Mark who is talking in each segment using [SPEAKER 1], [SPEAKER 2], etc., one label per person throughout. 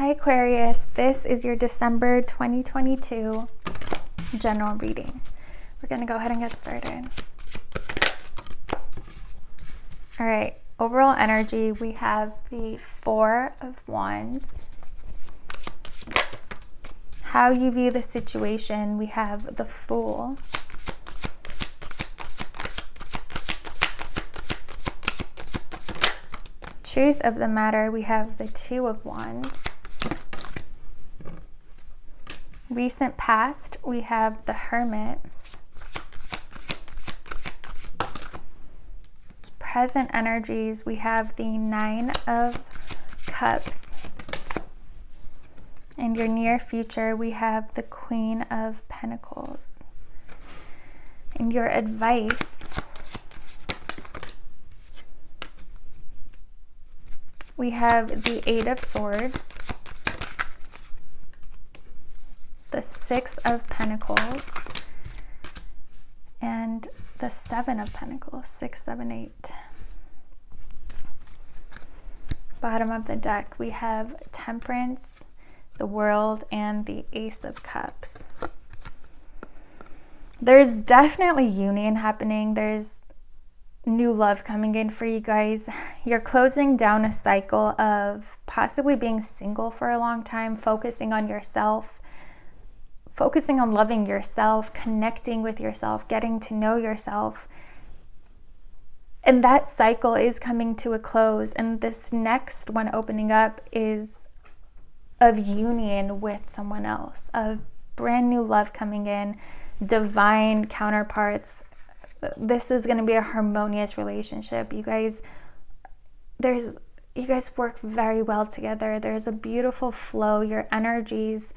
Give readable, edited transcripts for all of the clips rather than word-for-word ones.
[SPEAKER 1] Hi Aquarius, this is your December 2022 general reading. We're going to go ahead and get started. All right, overall energy, we have the Four of Wands. How you view the situation, we have the Fool. Truth of the matter, we have the Two of Wands. Recent past, we have the Hermit. Present energies, we have the Nine of Cups. And your near future, we have the Queen of Pentacles. And your advice, we have the Eight of Swords, the Six of Pentacles, and the Seven of Pentacles, 6, 7, 8. Bottom of the deck, we have Temperance, the World, and the Ace of Cups. There's definitely union happening. There's new love coming in for you guys. You're closing down a cycle of possibly being single for a long time, focusing on yourself, focusing on loving yourself, connecting with yourself, getting to know yourself. And that cycle is coming to a close. And this next one opening up is of union with someone else, of brand new love coming in, divine counterparts. This is going to be a harmonious relationship. You guys work very well together. There's a beautiful flow. Your energies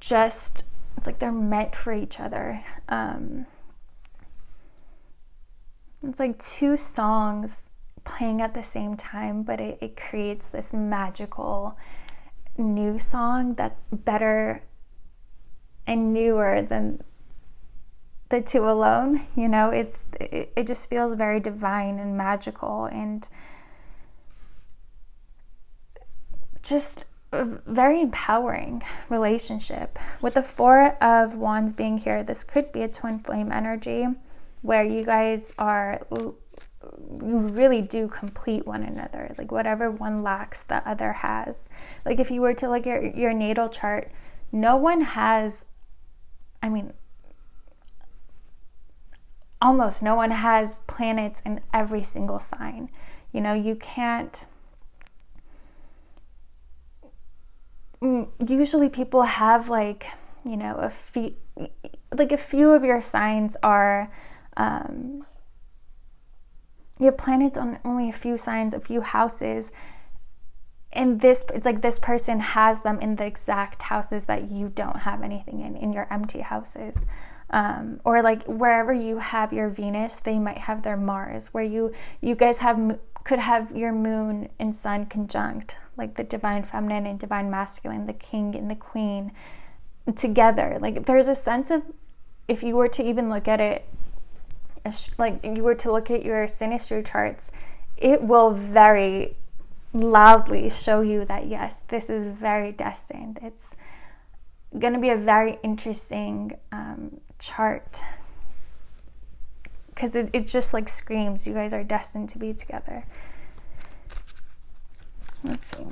[SPEAKER 1] just, it's like they're meant for each other. It's like two songs playing at the same time, but it creates this magical new song that's better and newer than the two alone. You know, it just feels very divine and magical and just a very empowering relationship. With the Four of Wands being here, this could be a twin flame energy where you guys you really do complete one another. Like whatever one lacks, the other has. Like if you were to look at your natal chart, no one has, almost no one has planets in every single sign. You know, you can't, usually people have a few of your signs are, you have planets on only a few signs, a few houses, and it's like this person has them in the exact houses that you don't have anything in your empty houses. Or like wherever you have your Venus, they might have their Mars, where you guys could have your moon and sun conjunct, like the divine feminine and divine masculine, the king and the queen together. Like there's a sense of, if you were to even look at it, like you were to look at your synastry charts, it will very loudly show you that yes, this is very destined. It's going to be a very interesting chart, because it just like screams you guys are destined to be together. Let's see.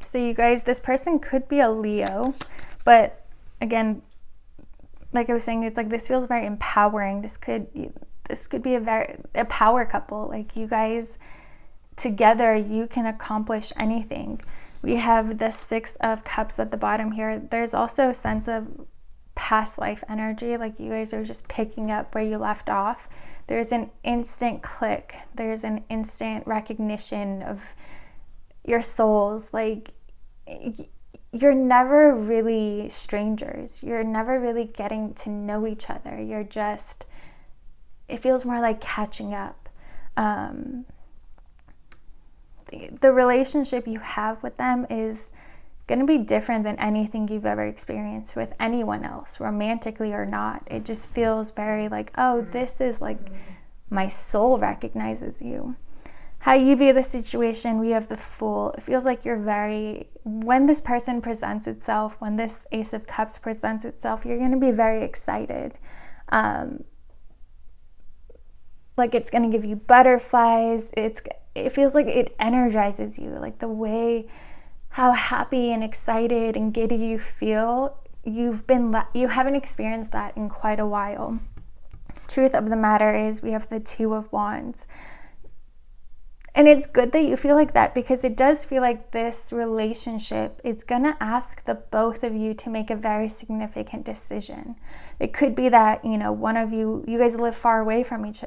[SPEAKER 1] So you guys, this person could be a Leo, but again, like I was saying, it's like this feels very empowering. This could be a power couple. Like you guys together, you can accomplish anything. We have the Six of Cups at the bottom here. There's also a sense of past life energy, like you guys are just picking up where you left off. There's an instant click. There's an instant recognition of your souls. Like you're never really strangers. You're never really getting to know each other. You're just, it feels more like catching up. The relationship you have with them is going to be different than anything you've ever experienced with anyone else, romantically or not. It just feels very like, oh, this is like my soul recognizes you. how you view the situation, we have the Fool. It feels like when this person presents itself, when this Ace of Cups presents itself, you're going to be very excited. Like it's going to give you butterflies. It feels like it energizes you, like the way how happy and excited and giddy you feel. You haven't experienced that in quite a while. Truth of the matter is, we have the Two of Wands. And it's good that you feel like that, because it does feel like this relationship is going to ask the both of you to make a very significant decision. It could be that, one of you guys live far away from each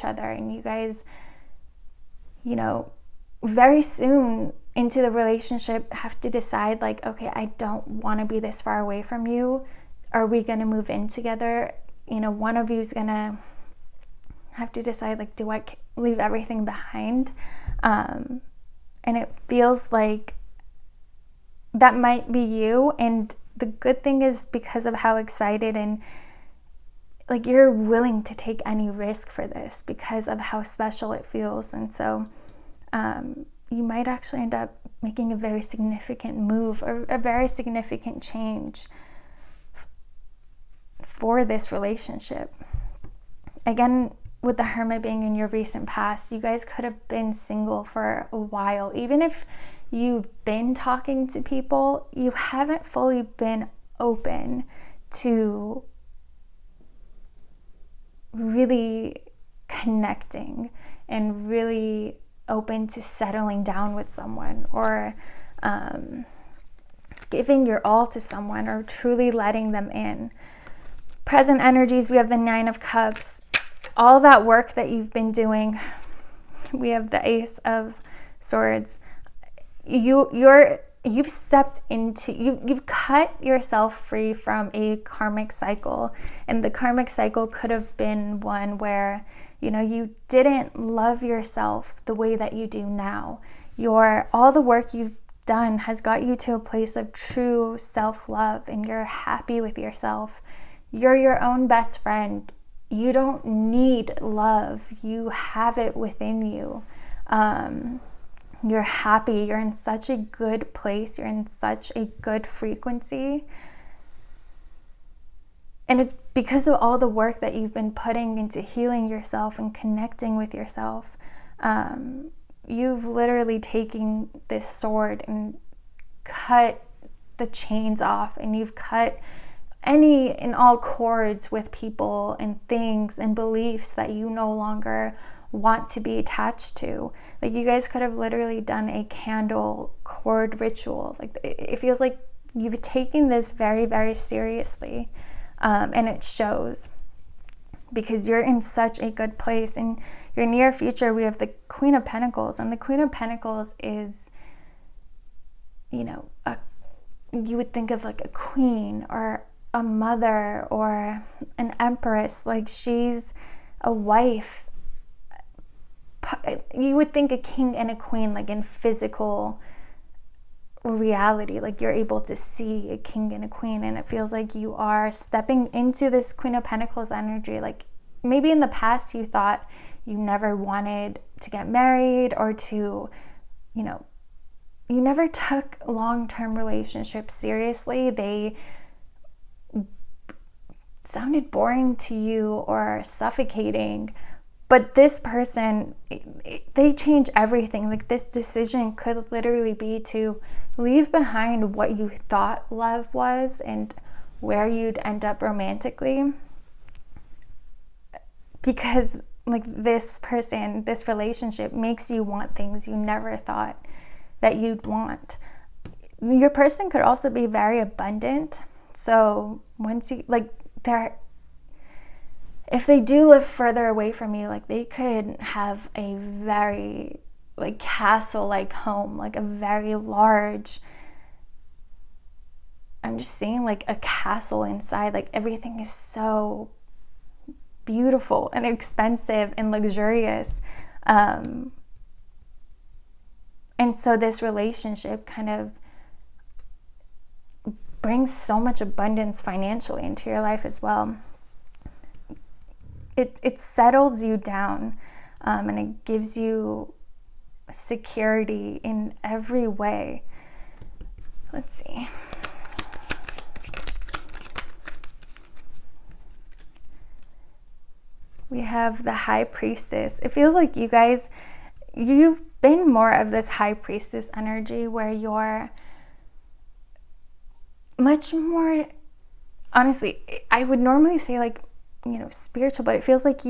[SPEAKER 1] other, and you guys, very soon into the relationship have to decide, like, okay, I don't want to be this far away from you. Are we going to move in together? One of you is going to have to decide, like, do I leave everything behind? And it feels like that might be you. And the good thing is, because of how excited and like you're willing to take any risk for this because of how special it feels. And so you might actually end up making a very significant move or a very significant change for this relationship. Again, with the Hermit being in your recent past, you guys could have been single for a while. Even if you've been talking to people, you haven't fully been open to really connecting and really open to settling down with someone, or giving your all to someone, or truly letting them in. Present energies, we have the Nine of Cups. All that work that you've been doing, we have the Ace of Swords. You've stepped into, you've cut yourself free from a karmic cycle. And the karmic cycle could have been one where, you didn't love yourself the way that you do now. All the work you've done has got you to a place of true self-love, and you're happy with yourself. You're your own best friend. You don't need love. You have it within you. You're happy. You're in such a good place. You're in such a good frequency. And it's because of all the work that you've been putting into healing yourself and connecting with yourself. You've literally taken this sword and cut the chains off, and you've cut any and all cords with people and things and beliefs that you no longer want to be attached to. Like, you guys could have literally done a candle cord ritual. Like, it feels like you've taken this very, very seriously, and it shows, because you're in such a good place. In your near future, we have the Queen of Pentacles, and the Queen of Pentacles is, you would think of like a queen or a mother or an empress. Like, she's a wife. You would think a king and a queen, like in physical reality, like you're able to see a king and a queen, and it feels like you are stepping into this Queen of Pentacles energy. Like, maybe in the past you thought you never wanted to get married, or to, you never took long-term relationships seriously. They sounded boring to you or suffocating. But this person, they change everything. Like, this decision could literally be to leave behind what you thought love was and where you'd end up romantically. Because, like, this person, this relationship makes you want things you never thought that you'd want. Your person could also be very abundant. So once you, like, if they do live further away from you, like, they could have a very, like, castle-like home, like a very large, I'm just saying, like a castle inside. Like, everything is so beautiful and expensive and luxurious. And so this relationship kind of brings so much abundance financially into your life as well. It settles you down, and it gives you security in every way. Let's see. We have the High Priestess. It feels like you guys, you've been more of this High Priestess energy where you're much more, honestly, I would normally say like, you know, spiritual, but it feels like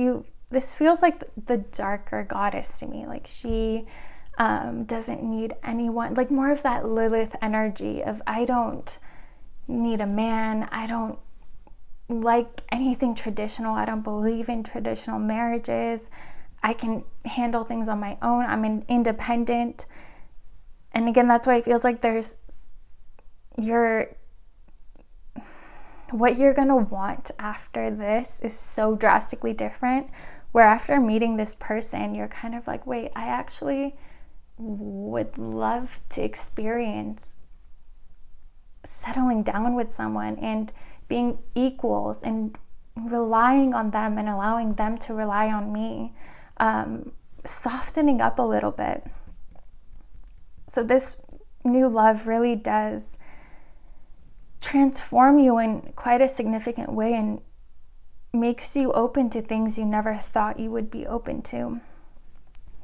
[SPEAKER 1] this feels like the darker goddess to me. Like she doesn't need anyone, like more of that Lilith energy of, I don't need a man, I don't like anything traditional, I don't believe in traditional marriages, I can handle things on my own, I'm independent. And again, that's why it feels like what you're gonna want after this is so drastically different, where after meeting this person, you're kind of like, wait, I actually would love to experience settling down with someone and being equals and relying on them and allowing them to rely on me, softening up a little bit. So this new love really does transform you in quite a significant way and makes you open to things you never thought you would be open to.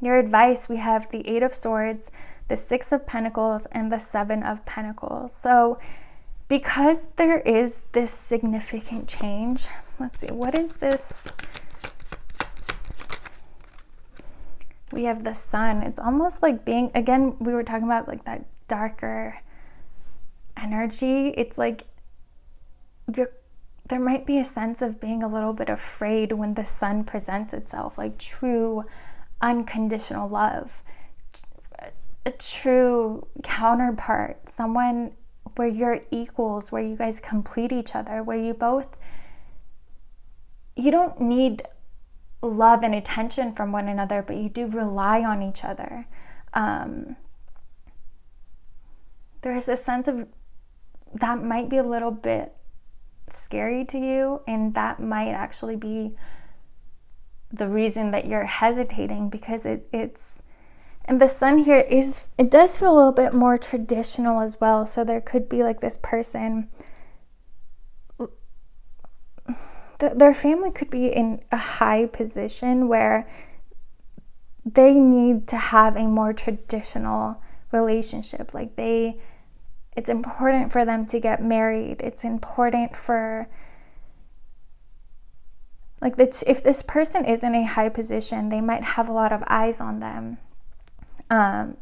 [SPEAKER 1] Your advice, we have the Eight of Swords, the Six of Pentacles, and the Seven of Pentacles. So because there is this significant change, let's see, what is this? We have the Sun. It's almost like being, again, we were talking about like that darker energy. It's like there might be a sense of being a little bit afraid when the Sun presents itself, like true unconditional love, a true counterpart, someone where you're equals, where you guys complete each other, where you don't need love and attention from one another, but you do rely on each other. There's a sense of that might be a little bit scary to you, and that might actually be the reason that you're hesitating, because it's and the Sun here it does feel a little bit more traditional as well. So there could be like this person, their family could be in a high position where they need to have a more traditional relationship. Like it's important for them to get married. It's important for, like, if this person is in a high position, they might have a lot of eyes on them.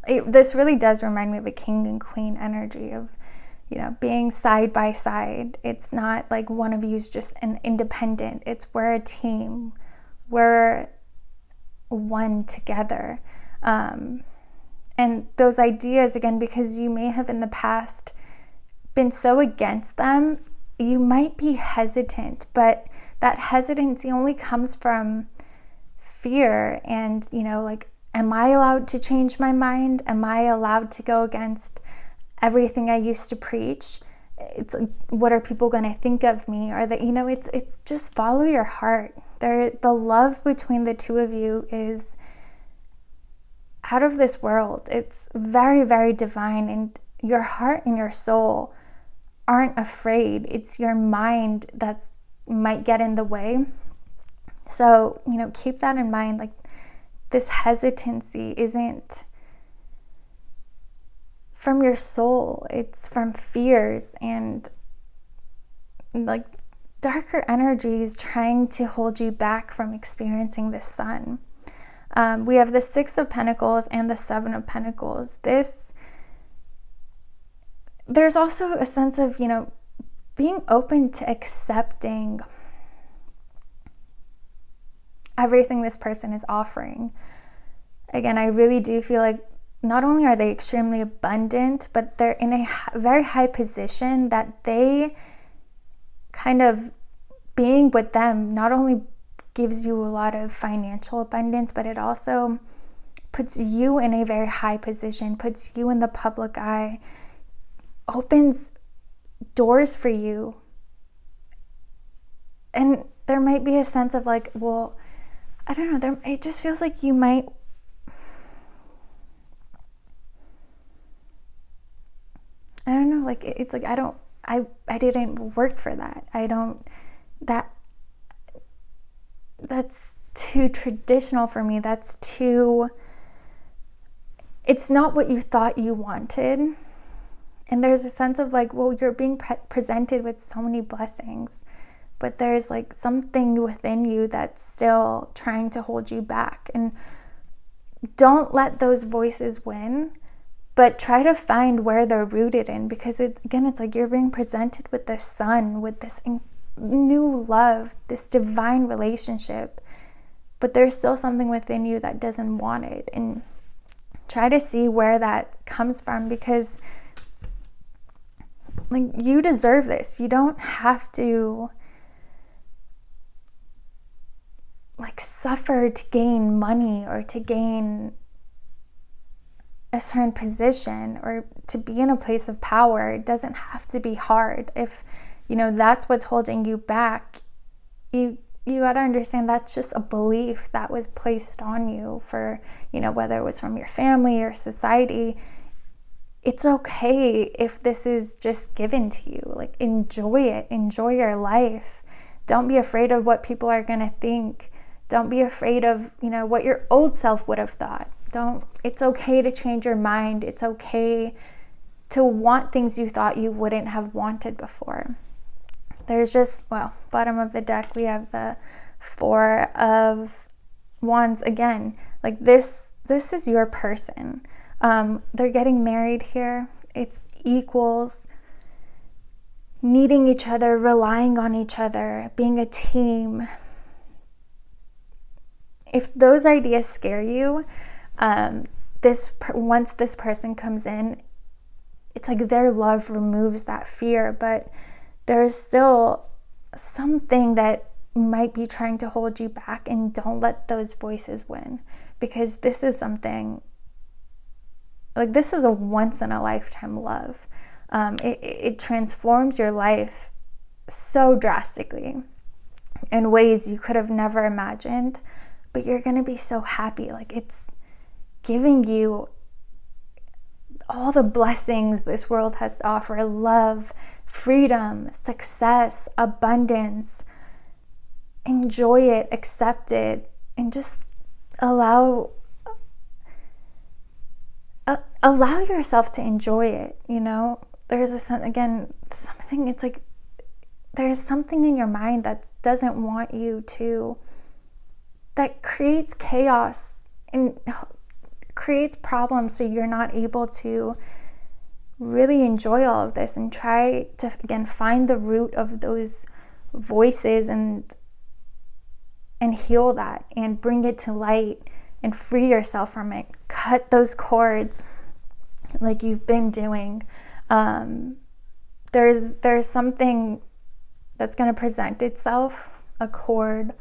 [SPEAKER 1] This really does remind me of a king and queen energy of, you know, being side by side. It's not like one of you is just an independent. It's we're a team. We're one together. And those ideas, again, because you may have in the past been so against them, you might be hesitant, but that hesitancy only comes from fear and, you know, like, am I allowed to change my mind? Am I allowed to go against everything I used to preach? It's like, what are people going to think of me? Or that, you know, it's just follow your heart. The love between the two of you is out of this world. It's very, very divine, and your heart and your soul aren't afraid. It's your mind that might get in the way. So, you know, keep that in mind. Like, this hesitancy isn't from your soul, it's from fears and like darker energies trying to hold you back from experiencing the Sun. We have the Six of Pentacles and the Seven of Pentacles. There's also a sense of, you know, being open to accepting everything this person is offering. Again, I really do feel like not only are they extremely abundant, but they're in a very high position that they kind of, being with them not only gives you a lot of financial abundance, but it also puts you in a very high position, puts you in the public eye, opens doors for you. And there might be a sense of like, well, I don't know, it just feels like you might I don't know, like it's like I didn't work for that. That's too traditional for me. It's not what you thought you wanted. And there's a sense of like, well, you're being presented with so many blessings, but there's like something within you that's still trying to hold you back. And don't let those voices win, but try to find where they're rooted in, because it's like you're being presented with this sun, with this new love, this divine relationship, but there's still something within you that doesn't want it. And try to see where that comes from, because like you deserve this. You don't have to like suffer to gain money or to gain a certain position or to be in a place of power. It doesn't have to be hard. If that's what's holding you back, you got to understand that's just a belief that was placed on you for, whether it was from your family or society. It's okay if this is just given to you. Like, enjoy it. Enjoy your life. Don't be afraid of what people are going to think. Don't be afraid of, what your old self would have thought. It's okay to change your mind. It's okay to want things you thought you wouldn't have wanted before. There's bottom of the deck, we have the 4 of Wands again. Like this is your person. They're getting married here. It's equals, needing each other, relying on each other, being a team. If those ideas scare you, once this person comes in, it's like their love removes that fear, but there's still something that might be trying to hold you back, and don't let those voices win, because this is something like, this is a once in a lifetime love. It transforms your life so drastically in ways you could have never imagined, but you're going to be so happy. Like, it's giving you all the blessings this world has to offer: love, freedom, success, abundance. Enjoy it, accept it, and just allow yourself to enjoy it. There's something, it's like there's something in your mind that doesn't want you to, that creates chaos and creates problems, so you're not able to really enjoy all of this. And try to, again, find the root of those voices and heal that and bring it to light and free yourself from it. Cut those cords like you've been doing. There's something that's going to present itself, a cord,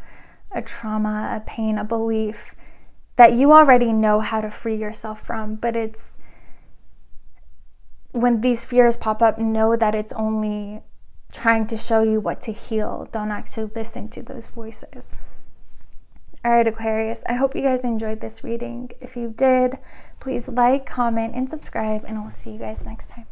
[SPEAKER 1] a trauma, a pain, a belief that you already know how to free yourself from. But it's when these fears pop up, know that it's only trying to show you what to heal. Don't actually listen to those voices. All right, Aquarius, I hope you guys enjoyed this reading. If you did, please like, comment, and subscribe, and I'll see you guys next time.